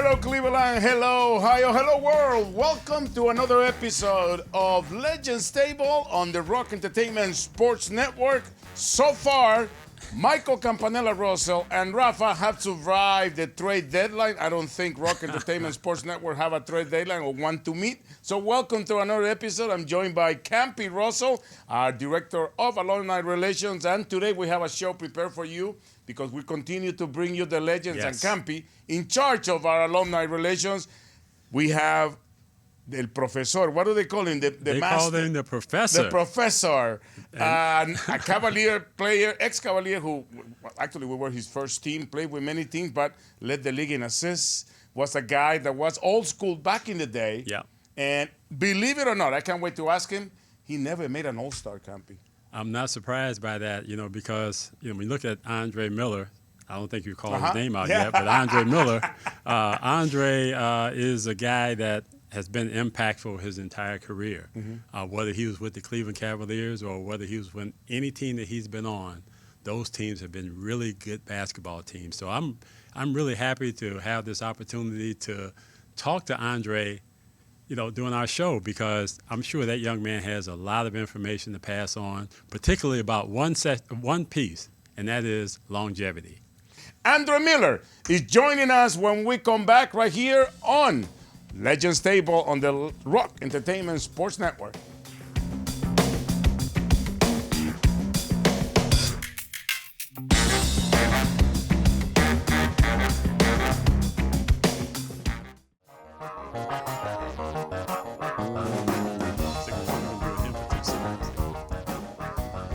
Hello, Cleveland. Hello, Ohio. Hello, world. Welcome to another episode of Legends Table on the Rock Entertainment Sports Network. So far, Michael Campanella Russell and Rafa have survived the trade deadline. I don't think Rock Entertainment Sports Network have a trade deadline or want to meet. So welcome to another episode. I'm joined by Campy Russell, our Director of Alumni Relations. And today we have a show prepared for you because we continue to bring you the legends. Yes. And Campy, in charge of our Alumni Relations, we have El Profesor. What do they call him? They master. call him the professor. The professor, a Cavalier player, ex-Cavalier who, actually we were his first team, played with many teams, but led the league in assists, was a guy that was old school back in the day. Yeah. And believe it or not, I can't wait to ask him, he never made an all-star, Campy. I'm not surprised by that, because, when you look at Andre Miller, I don't think you called his name out yet, but Andre Miller, Andre is a guy that has been impactful his entire career. Whether he was with the Cleveland Cavaliers or whether he was with any team that he's been on, those teams have been really good basketball teams. So I'm really happy to have this opportunity to talk to Andre, doing our show, because I'm sure that young man has a lot of information to pass on, particularly about one piece, and that is longevity. Andre Miller is joining us when we come back right here on Legends Table on the Rock Entertainment Sports Network.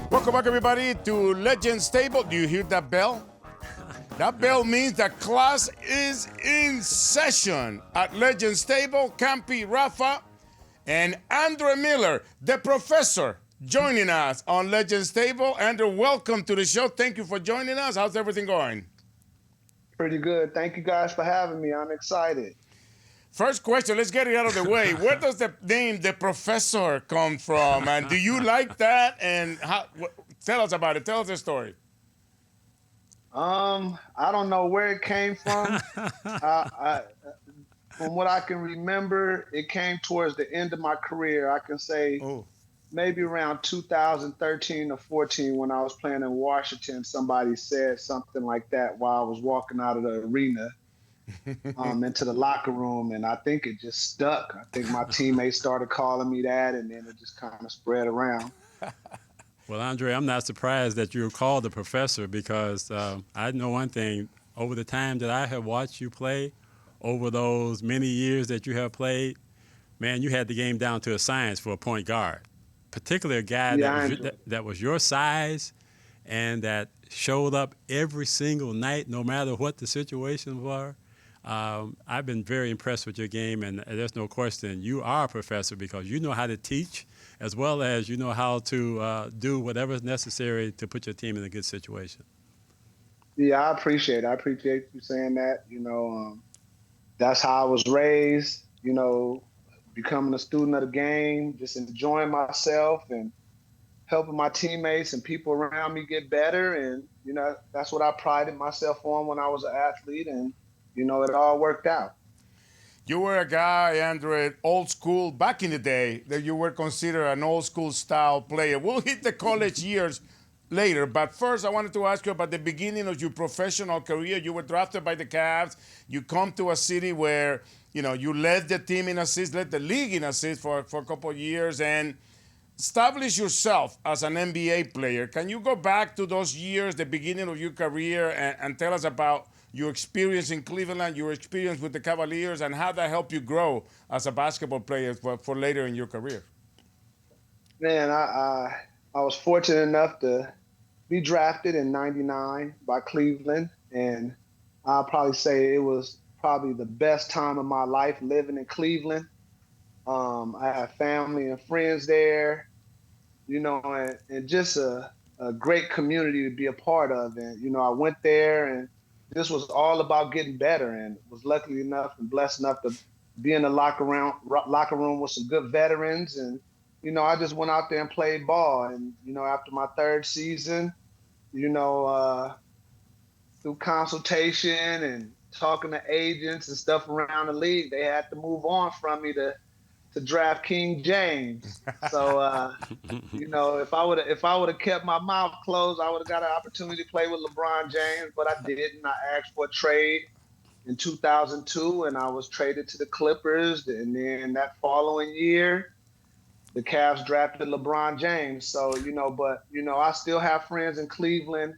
Welcome back, everybody, to Legends Table. Do you hear that bell? That bell means that class is in session at Legends Table. Campy, Rafa, and Andre Miller, the professor, joining us on Legends Table. Andre, welcome to the show. Thank you for joining us. How's everything going? Pretty good. Thank you guys for having me. I'm excited. First question, let's get it out of the way. Where does the name the professor come from? And do you like that? And tell us about it. Tell us the story. I don't know where it came from. From what I can remember, it came towards the end of my career. I can say maybe around 2013 or 14 when I was playing in Washington, somebody said something like that while I was walking out of the arena into the locker room, and I think it just stuck. I think my teammates started calling me that, and then it just kind of spread around. Well, Andre, I'm not surprised that you're called the professor, because I know one thing. Over the time that I have watched you play, over those many years that you have played, man, you had the game down to a science for a point guard, particularly a guy that was your size and that showed up every single night, no matter what the situations were. I've been very impressed with your game, and there's no question you are a professor, because you know how to teach, as well as you know how to do whatever is necessary to put your team in a good situation. Yeah, I appreciate you saying that. That's how I was raised, becoming a student of the game, just enjoying myself and helping my teammates and people around me get better. And, that's what I prided myself on when I was an athlete, and, it all worked out. You were a guy, Andre, old school, back in the day, that you were considered an old school style player. We'll hit the college years later, but first I wanted to ask you about the beginning of your professional career. You were drafted by the Cavs. You come to a city where, you led the team in assists, led the league in assists for a couple of years, and established yourself as an NBA player. Can you go back to those years, the beginning of your career, and tell us about your experience in Cleveland, your experience with the Cavaliers, and how that helped you grow as a basketball player for later in your career? Man, I was fortunate enough to be drafted in '99 by Cleveland, and I'll probably say it was probably the best time of my life living in Cleveland. I have family and friends there, and just a great community to be a part of. And, I went there, and this was all about getting better, and was lucky enough and blessed enough to be in the locker room with some good veterans. And, I just went out there and played ball. And, after my third season, through consultation and talking to agents and stuff around the league, they had to move on from me to draft King James. So if I would have kept my mouth closed, I would have got an opportunity to play with LeBron James, but I didn't. I asked for a trade in 2002, and I was traded to the Clippers. And then that following year, the Cavs drafted LeBron James. So but I still have friends in Cleveland.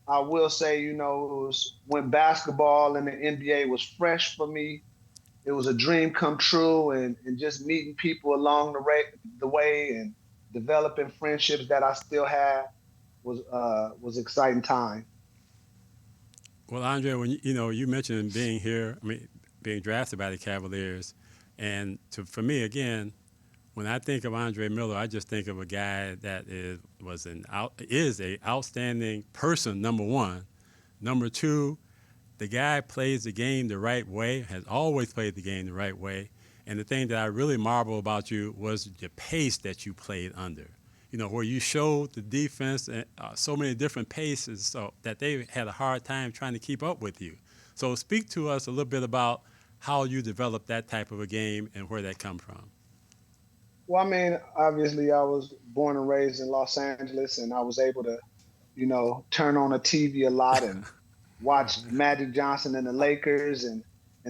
I will say, it was when basketball and the NBA was fresh for me. It was a dream come true, and just meeting people along the way and developing friendships that I still have was exciting time. Well, Andre, when you mentioned being here, I mean, being drafted by the Cavaliers, and for me again, when I think of Andre Miller, I just think of a guy that is a outstanding person. Number one, number two, the guy plays the game the right way, has always played the game the right way. And the thing that I really marvel about you was the pace that you played under. Where you showed the defense so many different paces so that they had a hard time trying to keep up with you. So speak to us a little bit about how you developed that type of a game and where that come from. Well, I mean, obviously, I was born and raised in Los Angeles, and I was able to, turn on the TV a lot and watch Magic Johnson and the Lakers and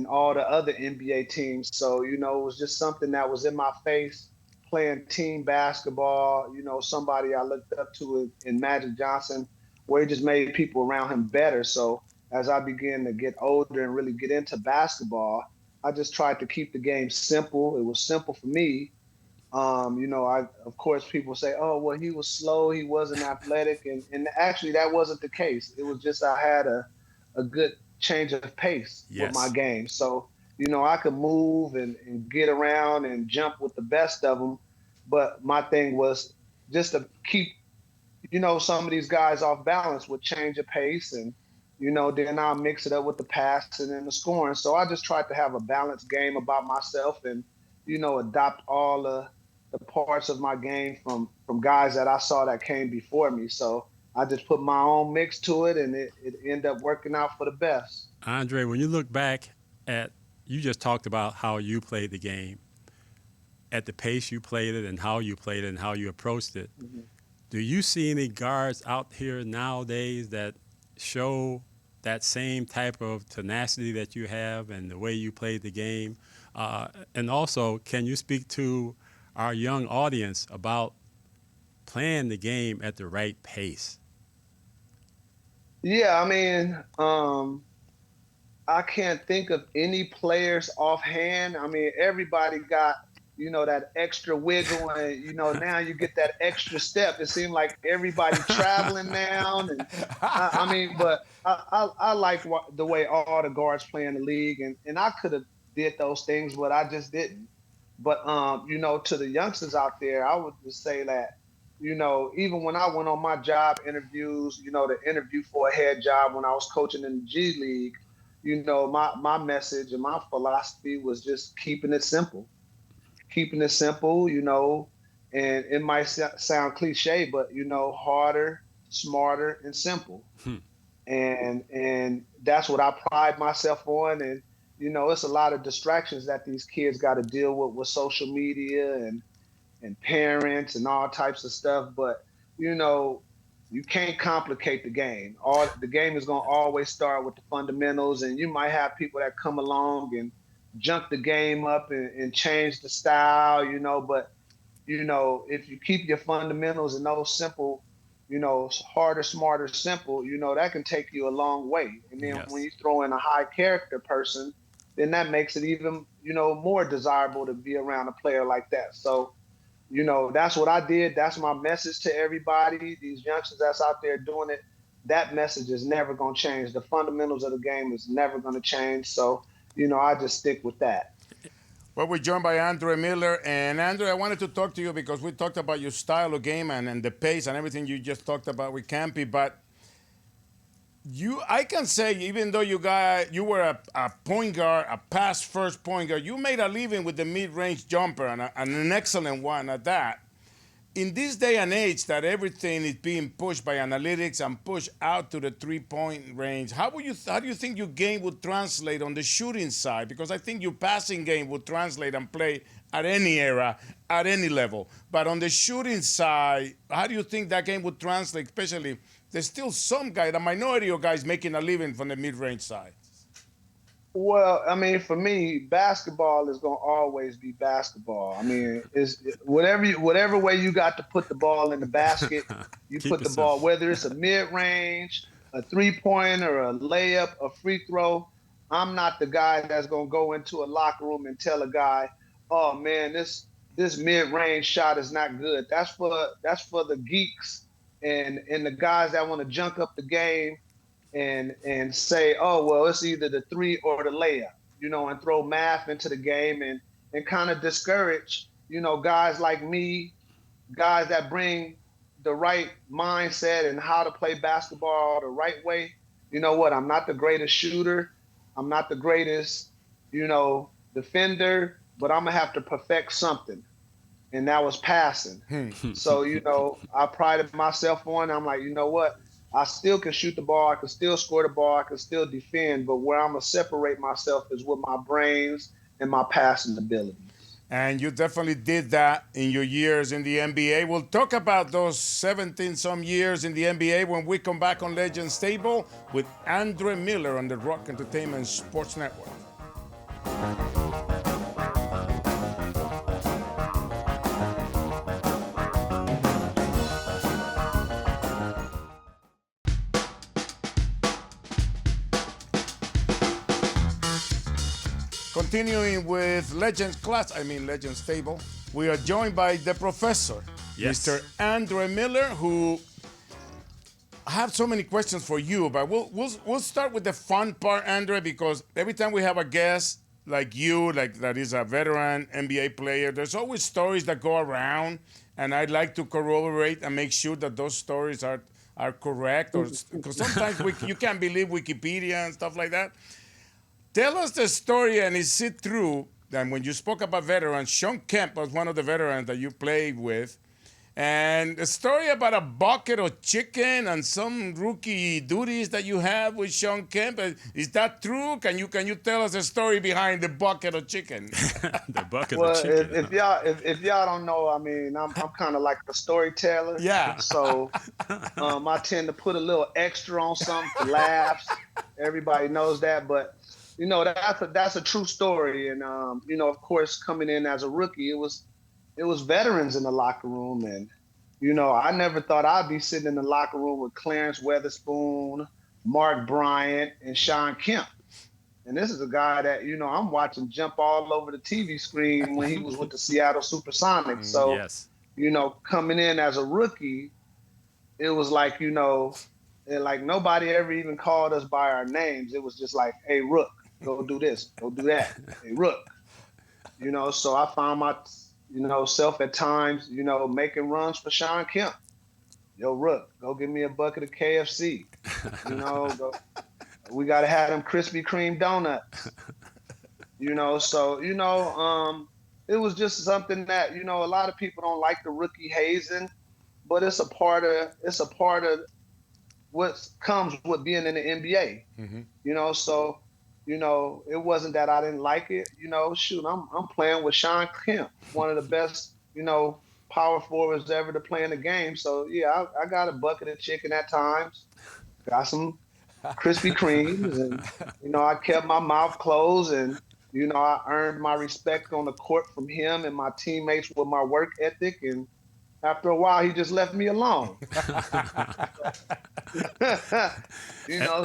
all the other NBA teams. So, it was just something that was in my face, playing team basketball, somebody I looked up to in Magic Johnson, where he just made people around him better. So as I began to get older and really get into basketball, I just tried to keep the game simple. It was simple for me. I of course people say, oh well, he was slow, he wasn't athletic, and actually that wasn't the case. It was just I had a good change of pace with my Yes. game. So I could move and get around and jump with the best of them, but my thing was just to keep some of these guys off balance with change of pace and then I'll mix it up with the passing and the scoring. So I just tried to have a balanced game about myself and adopt all the parts of my game from guys that I saw that came before me. So I just put my own mix to it, and it ended up working out for the best. Andre, when you look back at, you just talked about how you played the game, at the pace you played it and how you played it and how you approached it. Mhm. Do you see any guards out here nowadays that show that same type of tenacity that you have and the way you played the game? And also, can you speak to our young audience about playing the game at the right pace? Yeah, I mean, I can't think of any players offhand. I mean, everybody got, that extra wiggle, and now you get that extra step. It seemed like everybody traveling now, and I mean, but I like the way all the guards play in the league, and I could have did those things, but I just didn't. But to the youngsters out there, I would just say that, even when I went on my job interviews, the interview for a head job when I was coaching in the G League, my message and my philosophy was just keeping it simple, and it might sound cliche, but harder, smarter, and simple. Hmm. And that's what I pride myself on. And it's a lot of distractions that these kids got to deal with social media and parents and all types of stuff. But you know, you can't complicate the game. All the game is gonna always start with the fundamentals, and you might have people that come along and junk the game up and change the style, but if you keep your fundamentals and those simple, harder, smarter, simple, that can take you a long way. And then when Yes. you throw in a high character person, then that makes it even, more desirable to be around a player like that. So, that's what I did. That's my message to everybody. These youngsters that's out there doing it, that message is never going to change. The fundamentals of the game is never going to change. So, I just stick with that. Well, we're joined by Andre Miller. And Andre, I wanted to talk to you because we talked about your style of game and the pace and everything you just talked about with Campy. But I can say, even though you were a point guard, a pass first point guard, you made a living with the mid range jumper and an excellent one at that. in this day and age that everything is being pushed by analytics and pushed out to the 3-point range, how do you think your game would translate on the shooting side? Because I think your passing game would translate and play at any era, at any level. But on the shooting side, how do you think that game would translate? Especially, there's still some guy, the minority of guys making a living from the mid-range side. Well, I mean, for me, basketball is gonna always be basketball. I mean, it's whatever way you got to put the ball in the basket, you put the ball. Whether it's a mid-range, a three-pointer, a layup, a free throw. I'm not the guy that's gonna go into a locker room and tell a guy, "Oh man, this mid-range shot is not good." That's for the geeks and the guys that want to junk up the game and say, oh, well, it's either the three or the layup, and throw math into the game and kind of discourage, guys like me, guys that bring the right mindset and how to play basketball the right way. You know what? I'm not the greatest shooter. I'm not the greatest, defender, but I'm going to have to perfect something. And that was passing. So, I prided myself on, I'm like, you know what? I still can shoot the ball. I can still score the ball. I can still defend. But where I'm going to separate myself is with my brains and my passing ability. And you definitely did that in your years in the NBA. We'll talk about those 17-some years in the NBA when we come back on Legends Table with Andre Miller on the Rock Entertainment Sports Network. Continuing with Legends Table, we are joined by the professor, yes. Mr. Andre Miller, who I have so many questions for you, but we'll start with the fun part, Andre, because every time we have a guest like you, that is a veteran NBA player, there's always stories that go around, and I'd like to corroborate and make sure that those stories are correct, because sometimes you can't believe Wikipedia and stuff like that. Tell us the story, and is it true that when you spoke about veterans, Shawn Kemp was one of the veterans that you played with, and a story about a bucket of chicken and some rookie duties that you have with Shawn Kemp. Is that true? Can you tell us the story behind the bucket of chicken? The bucket of chicken. If y'all don't know, I mean, I'm kind of like a storyteller. Yeah. So I tend to put a little extra on something for laughs. Everybody knows that, but. That's a true story, and of course, coming in as a rookie, it was veterans in the locker room, and I never thought I'd be sitting in the locker room with Clarence Weatherspoon, Mark Bryant, and Shawn Kemp, and this is a guy that I'm watching jump all over the TV screen when he was with the Seattle Supersonics. So, yes. Coming in as a rookie, it was like like nobody ever even called us by our names. It was just like, hey, Rook. Go do this, go do that. Hey, Rook. So I found myself at times, making runs for Shawn Kemp. Yo, Rook, go give me a bucket of KFC. We got to have them Krispy Kreme donuts. It was just something that, a lot of people don't like the rookie hazing, but it's a part of what comes with being in the NBA. Mm-hmm. So it wasn't that I didn't like it. I'm playing with Shawn Kemp, one of the best, power forwards ever to play in the game. So yeah, I got a bucket of chicken at times, got some Krispy Kremes, and I kept my mouth closed, and I earned my respect on the court from him and my teammates with my work ethic. And after a while, he just left me alone.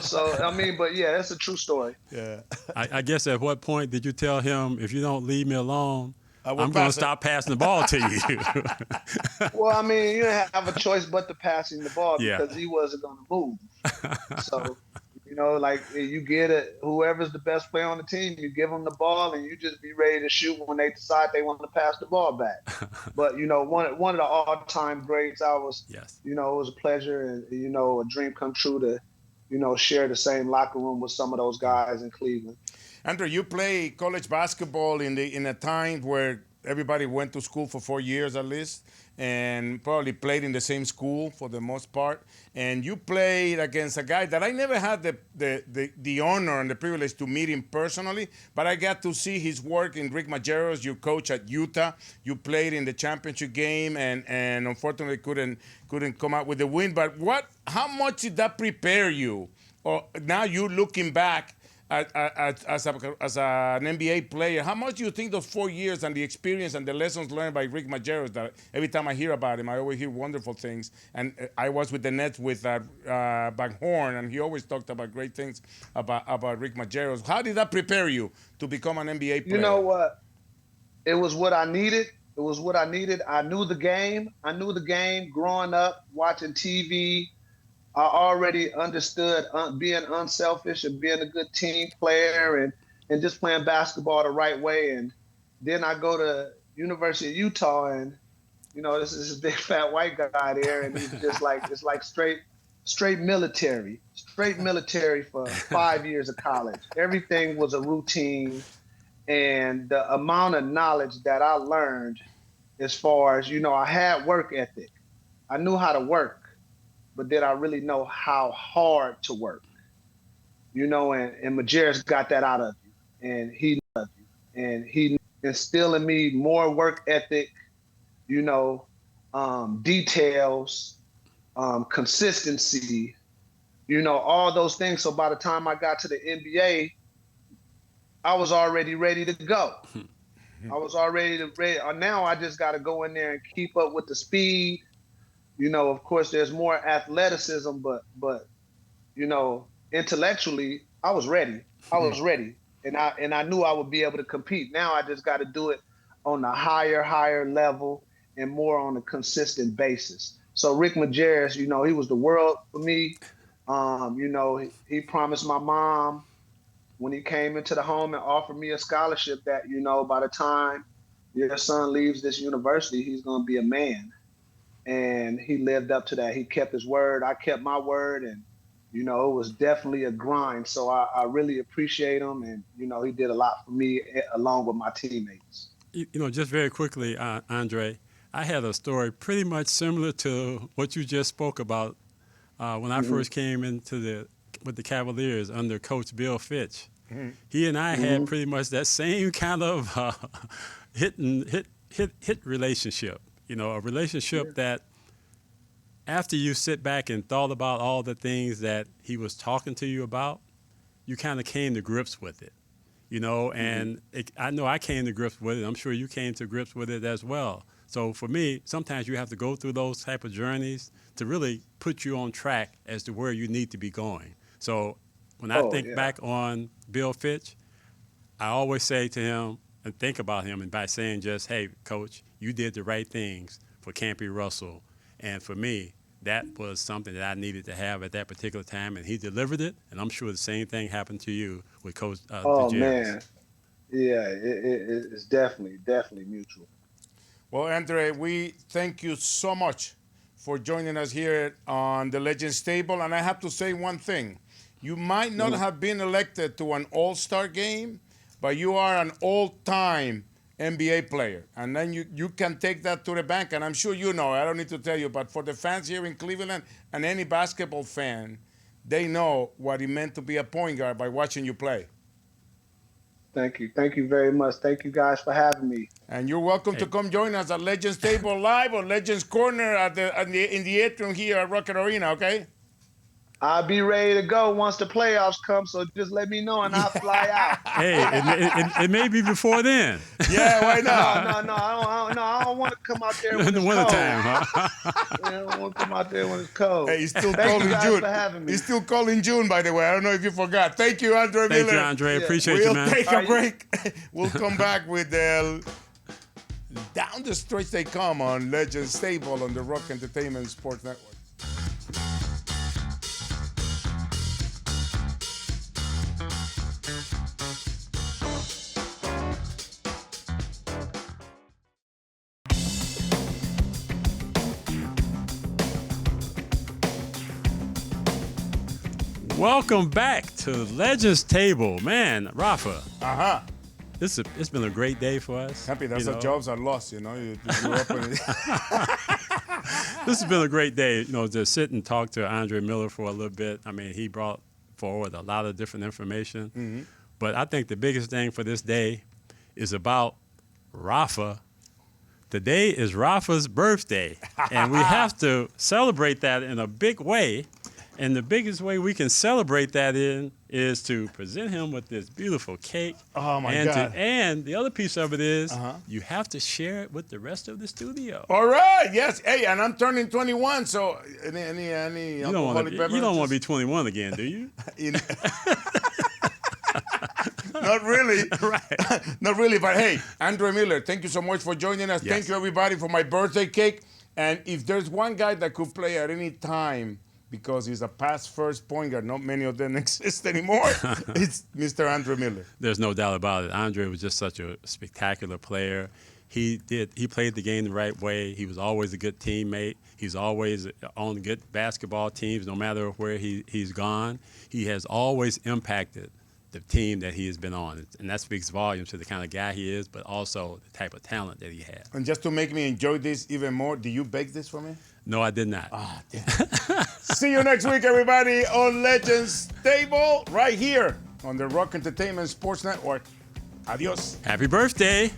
So I mean, but yeah, that's a true story. Yeah. I guess at what point did you tell him, if you don't leave me alone, I'm going to stop passing the ball to you? Well, I mean, you didn't have a choice but to passing the ball because he wasn't going to move. So, like you get it, whoever's the best player on the team, you give them the ball and you just be ready to shoot when they decide they want to pass the ball back. But, one of the all-time greats, it was a pleasure and, a dream come true to, share the same locker room with some of those guys in Cleveland. Andrew, you play college basketball in a time where everybody went to school for 4 years at least, and probably played in the same school for the most part. And you played against a guy that I never had the honor and the privilege to meet him personally, but I got to see his work in Rick Majerus, your coach at Utah. You played in the championship game, and unfortunately couldn't come out with the win. But how much did that prepare you? Or now you looking back as an NBA player, how much do you think those 4 years and the experience and the lessons learned by Rick Majerus, that every time I hear about him, I always hear wonderful things. And I was with the Nets with Van Horn, and he always talked about great things about Rick Majerus. How did that prepare you to become an NBA player? You know what? It was what I needed. It was what I needed. I knew the game. Growing up, watching TV. I already understood being unselfish and being a good team player and just playing basketball the right way. And then I go to University of Utah, and this is a big fat white guy there, and he's just like, it's like straight military for 5 years of college. Everything was a routine, and the amount of knowledge that I learned, as far as I had work ethic. I knew how to work. But did I really know how hard to work? And Majerus got that out of you, and he instilled in me more work ethic, details, consistency, all those things. So by the time I got to the NBA, I was already ready to go. Now I just got to go in there and keep up with the speed. Of course, there's more athleticism, but intellectually, I was ready. And I knew I would be able to compete. Now I just got to do it on a higher level and more on a consistent basis. So Rick Majerus, he was the world for me. He promised my mom when he came into the home and offered me a scholarship that, by the time your son leaves this university, he's going to be a man. And he lived up to that. He kept his word. I kept my word. And, it was definitely a grind. So I really appreciate him. And, he did a lot for me along with my teammates. Just very quickly, Andre, I had a story pretty much similar to what you just spoke about when I first came with the Cavaliers under Coach Bill Fitch. Mm-hmm. He and I had pretty much that same kind of hit relationship. A relationship that after you sit back and thought about all the things that he was talking to you about, you kind of came to grips with it, and I know I came to grips with it. I'm sure you came to grips with it as well. So for me, sometimes you have to go through those type of journeys to really put you on track as to where you need to be going. So when I think back on Bill Fitch, I always say to him and think about him and by saying just, hey, Coach, you did the right things for Campy Russell. And for me, that was something that I needed to have at that particular time, and he delivered it. And I'm sure the same thing happened to you with Coach DeJesus. Man. Yeah, it's definitely mutual. Well, Andre, we thank you so much for joining us here on the Legends Table. And I have to say one thing. You might not have been elected to an all-star game, but you are an all-time NBA player. And then you can take that to the bank. And I'm sure I don't need to tell you, but for the fans here in Cleveland and any basketball fan, they know what it meant to be a point guard by watching you play. Thank you. Thank you very much. Thank you guys for having me. And you're welcome to come join us at Legends Table Live or Legends Corner in the atrium here at Rocket Arena, okay? I'll be ready to go once the playoffs come, so just let me know and I'll fly out. Hey, it may be before then. Yeah, why not? No, I don't want to come out there when it's cold. Wintertime, huh? I don't want to come out there when it's cold. Hey, he's still calling June. For having me. He's still calling June, by the way. I don't know if you forgot. Thank you, Andre Miller. Thank you, Andre. Appreciate you, man. We'll take a break. We'll come back with the down the stretch they come on Legends Table on the Rock Entertainment Sports Network. Welcome back to Legends Table. Man, Rafa. it's been a great day for us. Happy that's how jobs are lost, you grew up in This has been a great day, to sit and talk to Andre Miller for a little bit. I mean, he brought forward a lot of different information. Mm-hmm. But I think the biggest thing for this day is about Rafa. Today is Rafa's birthday, and we have to celebrate that in a big way. And the biggest way we can celebrate that is to present him with this beautiful cake. Oh, my God. And the other piece of it is you have to share it with the rest of the studio. All right, yes. Hey, and I'm turning 21, so any you don't want to be 21 again, do you? Not really. Right. Not really, but hey, Andre Miller, thank you so much for joining us. Yes. Thank you, everybody, for my birthday cake. And if there's one guy that could play at any time because he's a past first point guard, not many of them exist anymore, it's Mr. Andre Miller. There's no doubt about it. Andre was just such a spectacular player. He played the game the right way. He was always a good teammate. He's always on good basketball teams, no matter where he's gone. He has always impacted the team that he has been on. And that speaks volumes to the kind of guy he is, but also the type of talent that he has. And just to make me enjoy this even more, do you bake this for me? No, I did not. Ah, damn. See you next week, everybody, on Legends Table, right here on the Rock Entertainment Sports Network. Adios. Happy birthday.